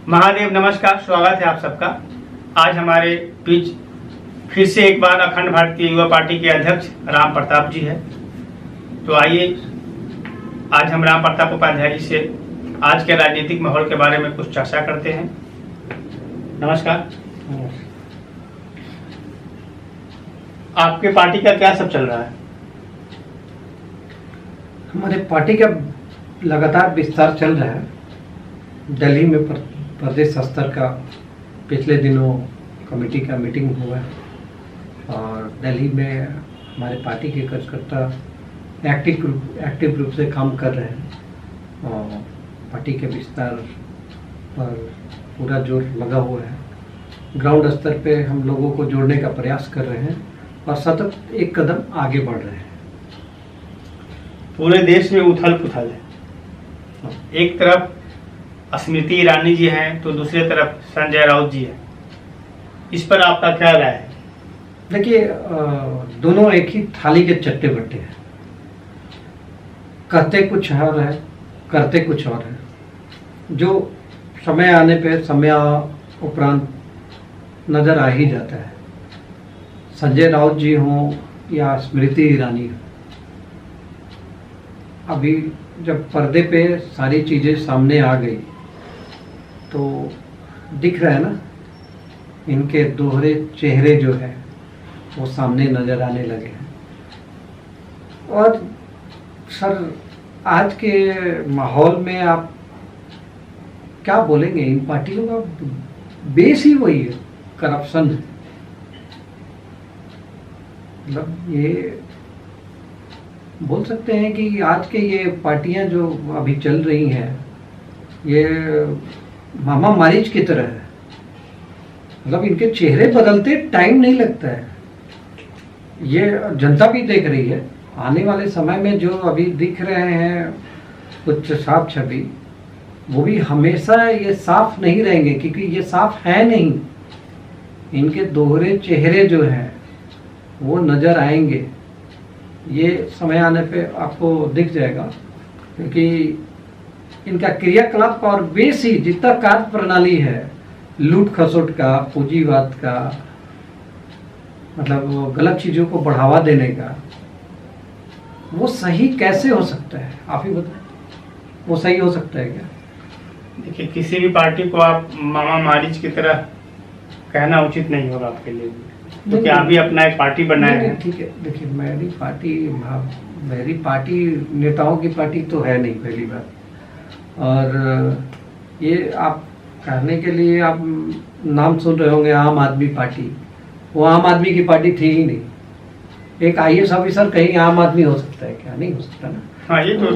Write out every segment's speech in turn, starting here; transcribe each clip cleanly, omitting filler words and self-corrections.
महादेव नमस्कार, स्वागत है आप सबका। आज हमारे बीच फिर से एक बार अखंड भारतीय युवा पार्टी के अध्यक्ष राम प्रताप जी है। तो आइए आज हम राम प्रताप उपाध्याय जी से आज के राजनीतिक माहौल के बारे में कुछ चर्चा करते हैं। नमस्कार। आपके पार्टी का क्या सब चल रहा है? हमारे पार्टी का लगातार विस्तार चल रहा है। दिल्ली में प्रदेश स्तर का पिछले दिनों कमेटी का मीटिंग हुआ और दिल्ली में हमारे पार्टी के कार्यकर्ता एक्टिव रूप से काम कर रहे हैं और पार्टी के विस्तार पर पूरा जोर लगा हुआ है। ग्राउंड स्तर पे हम लोगों को जोड़ने का प्रयास कर रहे हैं और सतत एक कदम आगे बढ़ रहे हैं। पूरे देश में उथल पुथल है। एक तरफ स्मृति ईरानी जी हैं तो दूसरी तरफ संजय राउत जी हैं। इस पर आपका क्या राय है? देखिए, दोनों एक ही थाली के चट्टे बट्टे हैं। कहते कुछ और है, करते कुछ और है। जो समय आने पे समय उपरांत नजर आ ही जाता है। संजय राउत जी हों या स्मृति ईरानी हो, अभी जब पर्दे पे सारी चीज़ें सामने आ गई तो दिख रहा है ना, इनके दोहरे चेहरे जो है वो सामने नज़र आने लगे हैं। और सर, आज के माहौल में आप क्या बोलेंगे? इन पार्टियों का बेस ही वही है, करप्शन है। मतलब ये बोल सकते हैं कि आज के ये पार्टियां जो अभी चल रही हैं ये मामा मारीच की तरह है। मतलब इनके चेहरे बदलते टाइम नहीं लगता है। ये जनता भी देख रही है। आने वाले समय में जो अभी दिख रहे हैं कुछ साफ छवि, वो भी हमेशा ये साफ नहीं रहेंगे क्योंकि ये साफ है नहीं। इनके दोहरे चेहरे जो हैं वो नजर आएंगे। ये समय आने पे आपको दिख जाएगा क्योंकि इनका क्रियाकलाप और बेस ही जितना कार्य प्रणाली है, लूट खसोट का, पूंजीवाद का, मतलब वो गलत चीजों को बढ़ावा देने का, वो सही कैसे हो सकता है? आप ही बताएं, वो सही हो सकता है क्या? देखिए, किसी भी पार्टी को आप मामा मारीच की तरह कहना उचित नहीं होगा आपके लिए। तो क्या अभी अपना एक पार्टी बनाया है? ठीक है। देखिए, मेरी पार्टी नेताओं की पार्टी तो है नहीं, पहली बात। और ये आप कहने के लिए आप नाम सुन रहे होंगे आम आदमी पार्टी। वो आम आदमी की पार्टी थी ही नहीं। एक IAS ऑफिसर कहीं आम आदमी हो सकता है क्या? नहीं हो सकता ना। हाँ, ये तो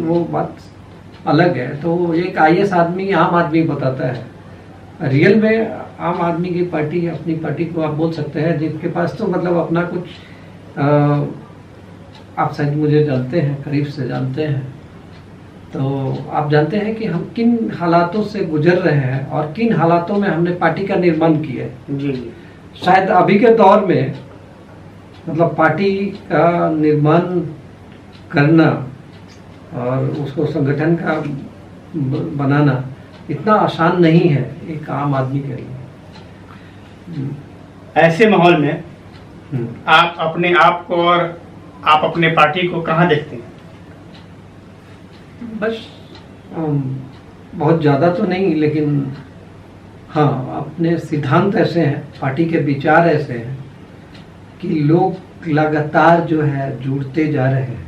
वो बात अलग है। तो एक IAS आदमी आम आदमी बताता है। रियल में आम आदमी की पार्टी, अपनी पार्टी को आप बोल सकते हैं जिनके पास तो मतलब अपना कुछ आप शायद मुझे जानते हैं, करीब से जानते हैं, तो आप जानते हैं कि हम किन हालातों से गुजर रहे हैं और किन हालातों में हमने पार्टी का निर्माण किया है। जी। शायद अभी के दौर में मतलब पार्टी का निर्माण करना और उसको संगठन का बनाना इतना आसान नहीं है एक आम आदमी के लिए। ऐसे माहौल में आप अपने आप को और आप अपने पार्टी को कहाँ देखते हैं? बस बहुत ज़्यादा तो नहीं, लेकिन हाँ, अपने सिद्धांत ऐसे हैं, पार्टी के विचार ऐसे हैं कि लोग लगातार जो है जुड़ते जा रहे हैं।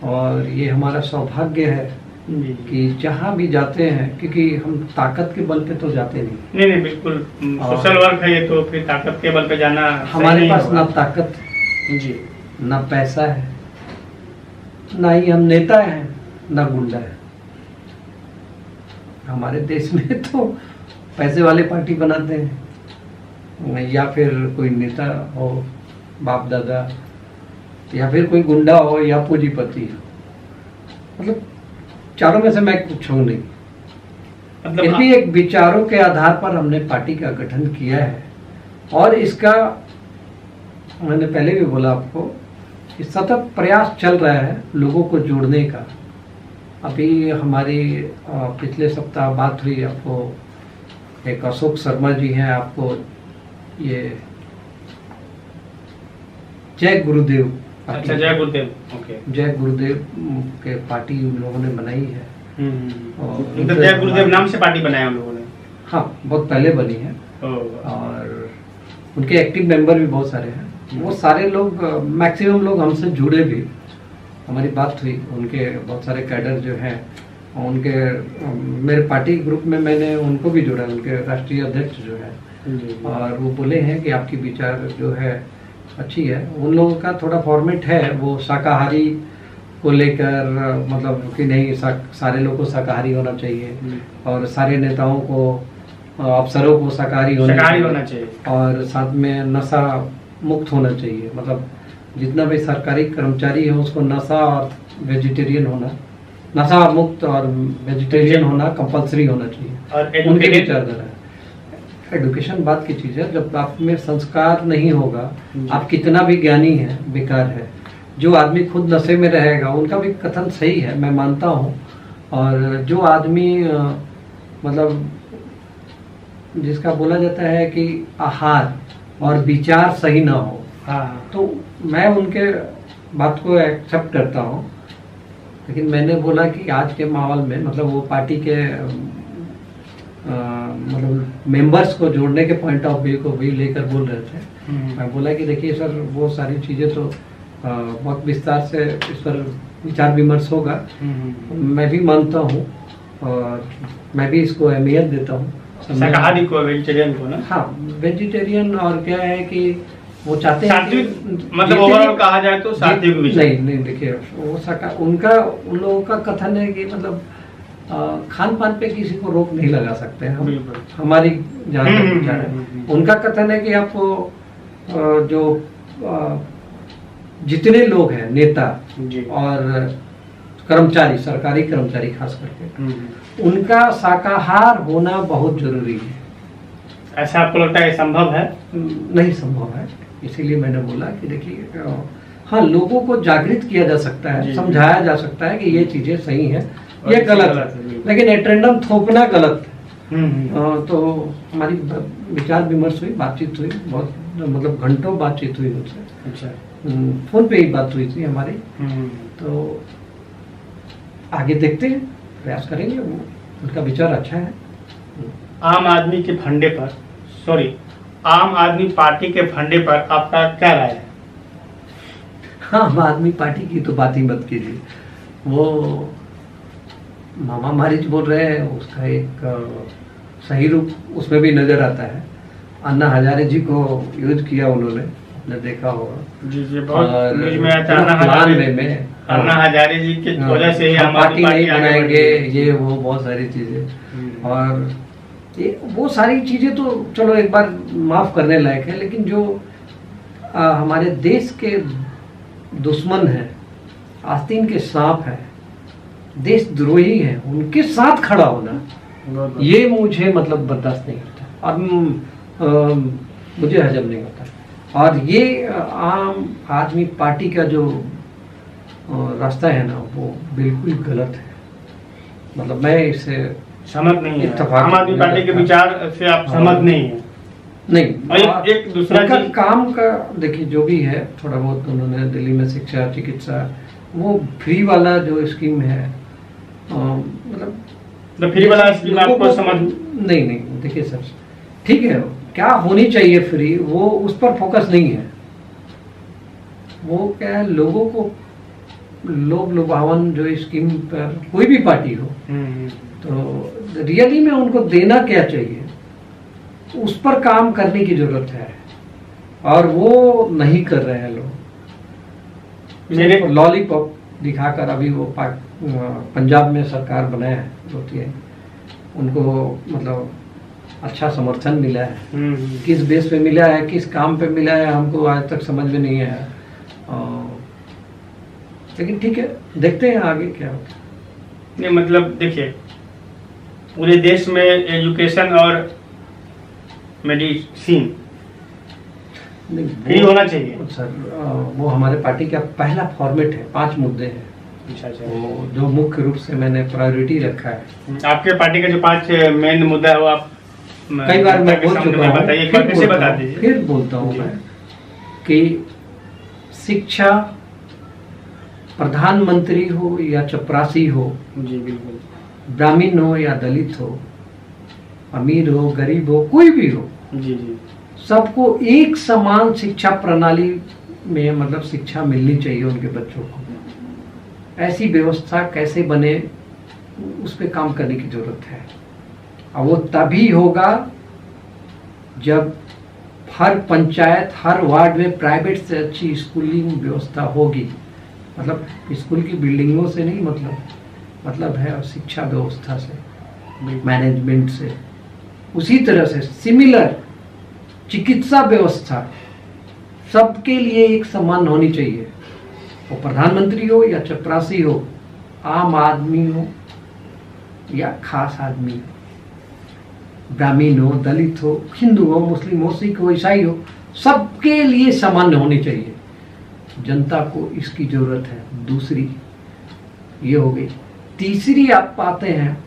और ये हमारा सौभाग्य है कि जहाँ भी जाते हैं, क्योंकि हम ताकत के बल पे तो जाते नहीं। नहीं, बिल्कुल सोशल वर्क है ये, तो फिर ताकत के बल पे जाना हमारे पास ना ताकत जी, ना पैसा है, ना ही हम नेता हैं, ना गुंडा है। हमारे देश में तो पैसे वाले पार्टी बनाते हैं या फिर कोई नेता हो, बाप दादा, या फिर कोई गुंडा हो या पूंजीपति हो। मतलब चारों में से मैं कुछ हूँ नहीं। मतलब फिर भी एक विचारों के आधार पर हमने पार्टी का गठन किया है। और इसका मैंने पहले भी बोला आपको कि सतत प्रयास चल रहा है लोगों को जोड़ने का। अभी हमारी पिछले सप्ताह बात हुई, आपको एक अशोक शर्मा जी हैं, आपको ये जय गुरुदेव पार्टी, अच्छा जय गुरुदेव, ओके, जय गुरुदेव के पार्टी उन लोगों ने बनाई है। और मतलब जय गुरुदेव नाम से पार्टी बनाया उन लोगों ने? हाँ, बहुत पहले बनी है और उनके एक्टिव मेंबर भी बहुत सारे हैं। वो सारे लोग, मैक्सिमम लोग हमसे जुड़े भी, हमारी बात हुई, उनके बहुत सारे कैडर जो हैं उनके, मेरे पार्टी ग्रुप में मैंने उनको भी जोड़ा, उनके राष्ट्रीय अध्यक्ष जो है, और वो बोले हैं कि आपकी विचार जो है अच्छी है। उन लोगों का थोड़ा फॉर्मेट है, वो शाकाहारी को लेकर, मतलब कि नहीं सारे लोगों को शाकाहारी होना चाहिए और सारे नेताओं को, अफसरों को शाकाहारी होना चाहिए और साथ में नशा मुक्त होना चाहिए। मतलब जितना भी सरकारी कर्मचारी है उसको नशा और वेजिटेरियन होना, नशा मुक्त और वेजिटेरियन होना कंपलसरी होना चाहिए। और उनके विचारधारा है। एडुकेशन बात की चीज़ है, जब आप में संस्कार नहीं होगा, आप कितना भी ज्ञानी है बेकार है। जो आदमी खुद नशे में रहेगा, उनका भी कथन सही है, मैं मानता हूँ। और जो आदमी मतलब जिसका बोला जाता है कि आहार और विचार सही ना हो, हाँ, तो मैं उनके बात को एक्सेप्ट करता हूँ। लेकिन मैंने बोला कि आज के माहौल में, मतलब वो पार्टी के मतलब मेंबर्स को जोड़ने के पॉइंट ऑफ व्यू को भी लेकर बोल रहे थे। मैं बोला कि देखिए सर, वो सारी चीज़ें तो बहुत विस्तार से इस पर विचार विमर्श होगा। मैं भी मानता हूँ और मैं भी इसको अहमियत देता हूँ, शाकाहारी को, वेजिटेरियन को ना। हाँ, वेजिटेरियन, और क्या है कि वो चाहते हैं कि मतलब ओवरऑल कहा जाए तो सात्विक विचार। नहीं देखिए, वो उनका, उन लोगों का कथन है कि मतलब खान पान पे किसी को रोक नहीं लगा सकते हैं हम, हमारी जहाँ तक विचार है। उनका कथन है कि आपको जो जितने लोग हैं, नेता और कर्मचारी, सरकारी कर्मचारी खास करके, उनका शाकाहार होना बहुत जरूरी है। ऐसा आपको लगता है संभव है? नहीं संभव है, इसीलिए मैंने बोला कि देखिए, हाँ, लोगों को जागृत किया जा सकता है, समझाया जा सकता है कि ये चीजें सही हैं, ये गलत है, लेकिन एटेंडम थोपना गलत है। तो हमारी विचार विमर्श हुई, बातचीत हुई, बहुत मतलब घंटों बातचीत हुई उनसे। अच्छा, फोन पे ही बात हुई थी हमारी। तो आगे देखते हैं, प्रयास करेंगे, वो उनका विचार अच्छा है। आम आदमी के फंडे पर, सॉरी, आम आदमी पार्टी के फंडे पर आपका क्या राय है? आम आदमी पार्टी की तो बात ही मत कीजिए। वो मामा मारिच बोल रहे हैं, उसका एक सही रूप उसमें भी नजर आता है। अन्ना हजारे जी को यूज किया उन्होंने, आपने देखा होगा। जी, बहुत न्यूज़ में आता है। अन्ना हजारे जी की वजह से ही हम पार्टी नहीं बनाएंगे, ये वो बहुत सारी चीजें। और ये वो सारी चीजें तो चलो एक बार माफ करने लायक है, लेकिन जो हमारे देश के दुश्मन हैं, आस्तीन के सांप हैं, देशद्रोही हैं, उनके साथ खड़ा होना, ये मुझे मतलब बर्दाश्त नहीं होता और मुझे हजम नहीं होता। और ये आम आदमी पार्टी का जो रास्ता है ना, वो बिल्कुल गलत है। मतलब मैं इससे सहमत नहीं है। आम आदमी पार्टी के विचार से आप सहमत नहीं है? नहीं। एक दूसरा काम का देखिए, जो भी है, थोड़ा बहुत उन्होंने दिल्ली में शिक्षा, चिकित्सा, वो फ्री वाला जो स्कीम है, मतलब फ्री वाला स्कीम आपको समझ नहीं देखिए सर, ठीक है, क्या होनी चाहिए फ्री, वो उस पर फोकस नहीं है। वो क्या है, लोगों को लोभ लुभावन जो स्कीम पर कोई भी पार्टी हो, तो रियली में उनको देना क्या चाहिए, उस पर काम करने की जरूरत है। और वो नहीं कर रहे हैं लोग। मेरे लॉलीपॉप दिखाकर अभी वो पंजाब में सरकार बनाया है, होती है, उनको मतलब अच्छा समर्थन मिला है। किस बेस पे मिला है, किस काम पे मिला है, हमको आज तक समझ में नहीं आया। लेकिन ठीक है, देखते हैं आगे क्या होता है। नहीं, मतलब देखिए, पूरे देश में एजुकेशन और मेडिसिन फ्री होना चाहिए सर। वो हमारे पार्टी का पहला फॉर्मेट है, 5 मुद्दे हैं। अच्छा अच्छा। वो जो मुख्य रूप से मैंने प्रायोरिटी रखा है। आपके पार्टी का जो 5 मेन मुद्दा है वो आप कई बार मैं बोल चुका हूँ, बताइए, एक बार फिर से बता दीजिए। फिर बोलता हूँ जी। मैं कि शिक्षा, प्रधानमंत्री हो या चपरासी हो, जी बिल्कुल, ब्राह्मण हो या दलित हो, अमीर हो गरीब हो, कोई भी हो, जी जी, सबको एक समान शिक्षा प्रणाली में मतलब शिक्षा मिलनी चाहिए उनके बच्चों को। ऐसी व्यवस्था कैसे बने उस पर काम करने की जरूरत है। और वो तभी होगा जब हर पंचायत, हर वार्ड में प्राइवेट से अच्छी स्कूलिंग व्यवस्था होगी। मतलब स्कूल की बिल्डिंगों से नहीं, मतलब है शिक्षा व्यवस्था से, मैनेजमेंट से। उसी तरह से सिमिलर चिकित्सा व्यवस्था सबके लिए एक समान होनी चाहिए। वो प्रधानमंत्री हो या चपरासी हो, आम आदमी हो या खास आदमी हो, ब्राह्मण हो, दलित हो, हिंदू हो, मुस्लिम हो, सिख हो, ईसाई हो, सबके लिए समान होनी चाहिए। जनता को इसकी जरूरत है। दूसरी ये हो गई। तीसरी आप पाते हैं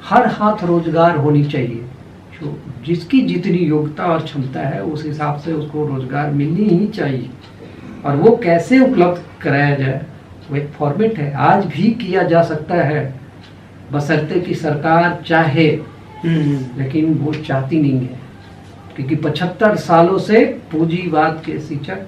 हर हाथ रोजगार होनी चाहिए। जो जिसकी जितनी योग्यता और क्षमता है उस हिसाब से उसको रोजगार मिलनी ही चाहिए। और वो कैसे उपलब्ध कराया जाए वो एक फॉर्मेट है, आज भी किया जा सकता है, बशर्ते कि सरकार चाहे। लेकिन वो चाहती नहीं है, क्योंकि 75 सालों से पूंजीवाद के शिक्षक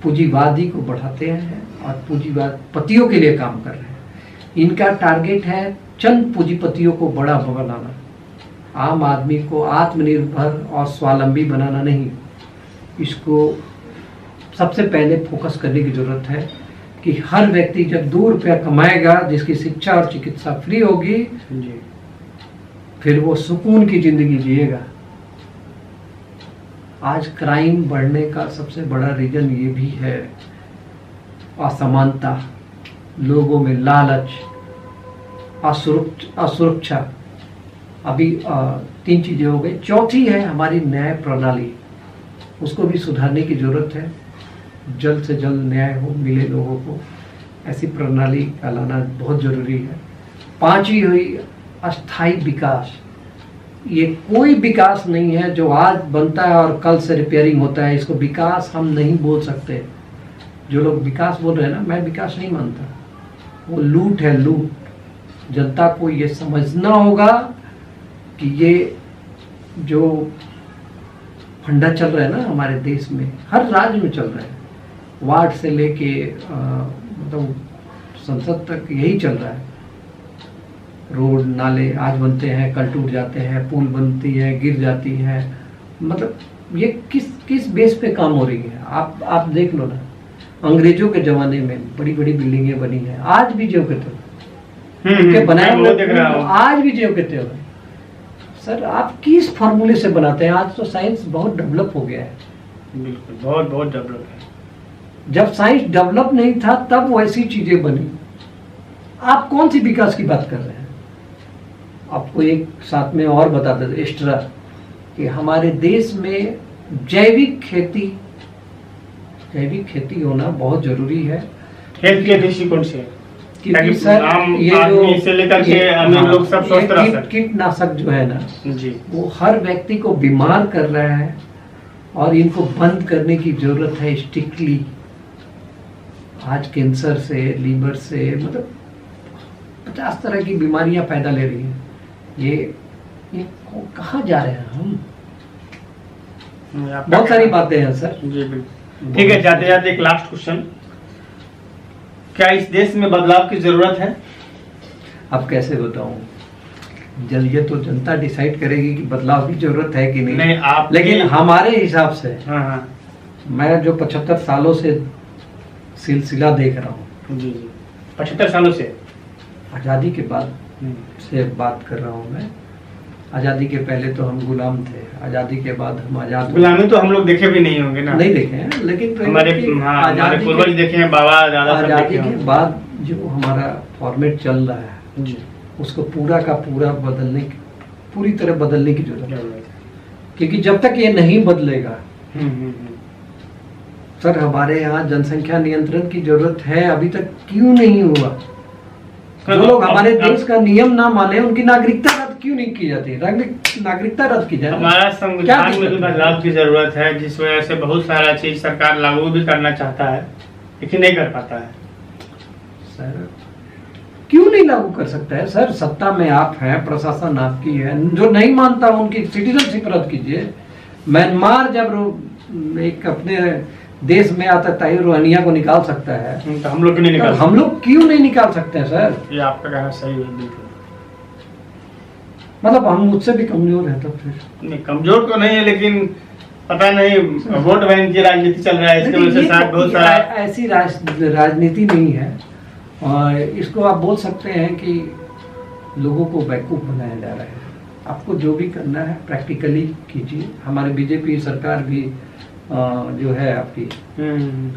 पूंजीवादी को बढ़ाते हैं और पूंजीवाद पतियों के लिए काम कर रहे हैं। इनका टारगेट है चंद पूंजीपतियों को बड़ा बनाना, आम आदमी को आत्मनिर्भर और स्वावलंबी बनाना नहीं। इसको सबसे पहले फोकस करने की जरूरत है कि हर व्यक्ति जब 2 रुपया कमाएगा, जिसकी शिक्षा और चिकित्सा फ्री होगी, फिर वो सुकून की जिंदगी जिएगा। आज क्राइम बढ़ने का सबसे बड़ा रीजन ये भी है, असमानता, लोगों में लालच, असुरक्षा। अभी 3 चीजें हो गई। चौथी है हमारी न्याय प्रणाली, उसको भी सुधारने की जरूरत है। जल्द से जल्द न्याय हो मिले लोगों को, ऐसी प्रणाली का लाना बहुत जरूरी है। 5वीं हुई अस्थायी विकास। ये कोई विकास नहीं है जो आज बनता है और कल से रिपेयरिंग होता है। इसको विकास हम नहीं बोल सकते। जो लोग विकास बोल रहे हैं ना, मैं विकास नहीं मानता, वो लूट है, लूट। जनता को ये समझना होगा कि ये जो फंडा चल रहा है ना हमारे देश में, हर राज्य में चल रहा है, वार्ड से लेके मतलब संसद तक यही चल रहा है। रोड नाले आज बनते हैं, कल टूट जाते हैं, पुल बनती है, गिर जाती है। मतलब ये किस बेस पे काम हो रही है? आप देख लो ना, अंग्रेजों के जमाने में बड़ी बड़ी बिल्डिंगें बनी हैं, आज भी ज्यों के त्यों बनाए हुए, आज भी ज्यों के त्यों। सर आप किस फॉर्मूले से बनाते हैं? आज तो साइंस बहुत डेवलप हो गया है। बिल्कुल, बहुत बहुत डेवलप है। जब साइंस डेवलप नहीं था तब वैसी चीजें बनी। आप कौन सी विकास की बात कर रहे हैं? आपको एक साथ में और बता देते एक्स्ट्रा कि हमारे देश में जैविक खेती होना बहुत जरूरी है। हेल्थ के दृष्टिकोण से, क्योंकि सर ये जो से लेकर के अमीर लोग सब स्वस्थ रह सकें। कीटनाशक जो है ना जी, वो हर व्यक्ति को बीमार कर रहा है और इनको बंद करने की जरूरत है स्ट्रिक्टली। आज कैंसर से, लीवर से, मतलब 50 तरह की बीमारियां पैदा ले रही हैं। ये कहाँ जा रहे हैं हम? बहुत सारी बातें हैं सर। जी बिल्कुल। ठीक है, जाते जाते एक लास्ट क्वेश्चन, क्या इस देश में बदलाव की जरूरत है? अब कैसे बताऊं? ये तो जनता डिसाइड करेगी कि बदलाव की जरूरत है कि नहीं आप, लेकिन हमारे हिसाब से हाँ, मैं जो 75 सालों से सिलसिला देख रहा हूँ, जी जी, 75 सालों से, आज़ादी के बाद से बात कर रहा हूँ मैं। आज़ादी के पहले तो हम गुलाम थे, आज़ादी के बाद हम आज़ाद। गुलामी तो हम लोग देखे भी नहीं होंगे ना, नहीं देखे हैं, लेकिन हमारे पूर्वज देखे हैं, बाबा दादा। आज़ादी के बाद जो हमारा फॉर्मेट चल रहा है जी, उसको पूरा का पूरा पूरी तरह बदलने की जरूरत है। क्योंकि जब तक ये नहीं बदलेगा सर हमारे यहाँ जनसंख्या नियंत्रण की जरूरत है, अभी तक क्यों नहीं हुआ? जो लोग हमारे देश का नियम ना माने उनकी नागरिकता रद्द क्यों नहीं की जाती? नागरिकता रद्द की जाए। हमारा संविधान में भी बदलाव की जरूरत है, जिस वजह से बहुत सारा चीज सरकार लागू भी करना चाहता है लेकिन नहीं कर पाता है। सर क्यों नहीं लागू कर सकता है? सर सत्ता में आप हैं, प्रशासन आपकी है, जो नहीं मानता उनकी सिटीजनशिप रद्द कीजिए। म्यांमार जब एक अपने देश में आतताई रोहिंग्या को निकाल सकता है तो हम लोग क्यों नहीं निकाल हम लोग क्यों नहीं निकाल सकते हैं? सर ये आपका कहना सही है बिल्कुल। मतलब हम मुझसे भी कमजोर है तब फिर? नहीं कमजोर तो नहीं है, लेकिन पता नहीं वोट बैंक की राजनीति चल रहा है, इसकी वजह से शायद बहुत सारा ऐसी राजनीति नहीं है। और इसको आप बोल सकते हैं कि लोगों को बेवकूफ बनाया जा रहा है। आपको जो भी करना है प्रैक्टिकली कीजिए। हमारे बीजेपी सरकार भी जो है आपकी,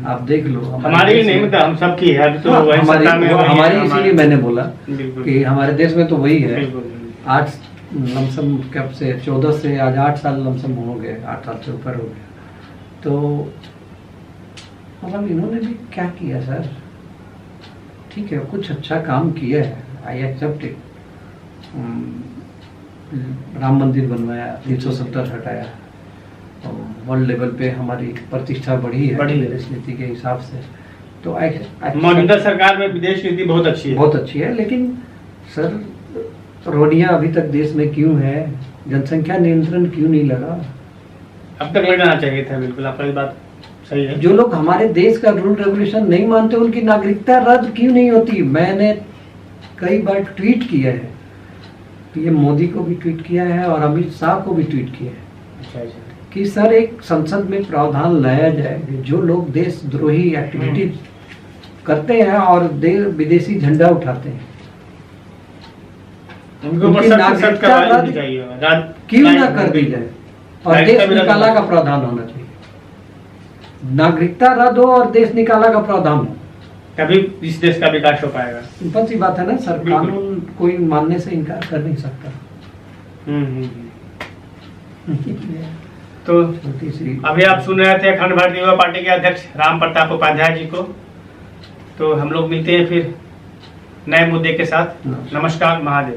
आप देख लो। हमारी नहीं मतलब हम सबकी है, अभी तो वही सत्ता में हमारी इसीलिए मैंने बोला कि हमारे देश में तो वही है। 8 लमसम कब से 14 से आज 8 साल लमसम हो गए, 8 साल से ऊपर हो गया। तो मतलब इन्होंने भी क्या किया सर? ठीक है कुछ अच्छा काम किया है, आई एक्सेप्ट इट। राम मंदिर बनवाया, 370 हटाया, वर्ल्ड लेवल पे हमारी प्रतिष्ठा बढ़ी है विदेश नीति के हिसाब से। तो मौजूदा सरकार में विदेश नीति बहुत अच्छी है। लेकिन सर रोहिंग्या अभी तक देश में क्यों है? जनसंख्या नियंत्रण क्यों नहीं लगा? अब तक लगाना चाहिए था। बिल्कुल आपकी बात सही है। जो लोग हमारे देश का रूल रेगुलेशन नहीं मानते उनकी नागरिकता रद्द क्यों नहीं होती? मैंने कई बार ट्वीट किया है, ये मोदी को भी ट्वीट किया है और अमित शाह को भी ट्वीट किया है कि सर एक संसद में प्रावधान लाया जाए कि जो लोग देशद्रोही एक्टिविटीज करते हैं और विदेशी झंडा उठाते हैं उनकी नागरिकता रद्द क्यों ना कर दी जाए और देश निकाला का प्रावधान होना चाहिए। नागरिकता रद्द हो और देश निकाला का प्रावधान हो, तभी इस देश का विकास हो पाएगा। सिंपल सी बात है ना सर, कानून कोई मानने से इनकार कर नहीं सकता। तो अभी आप सुन रहे थे अखंड भारतीय युवा पार्टी के अध्यक्ष राम प्रताप उपाध्याय जी को। तो हम लोग मिलते हैं फिर नए मुद्दे के साथ। नमस्कार, महादेव।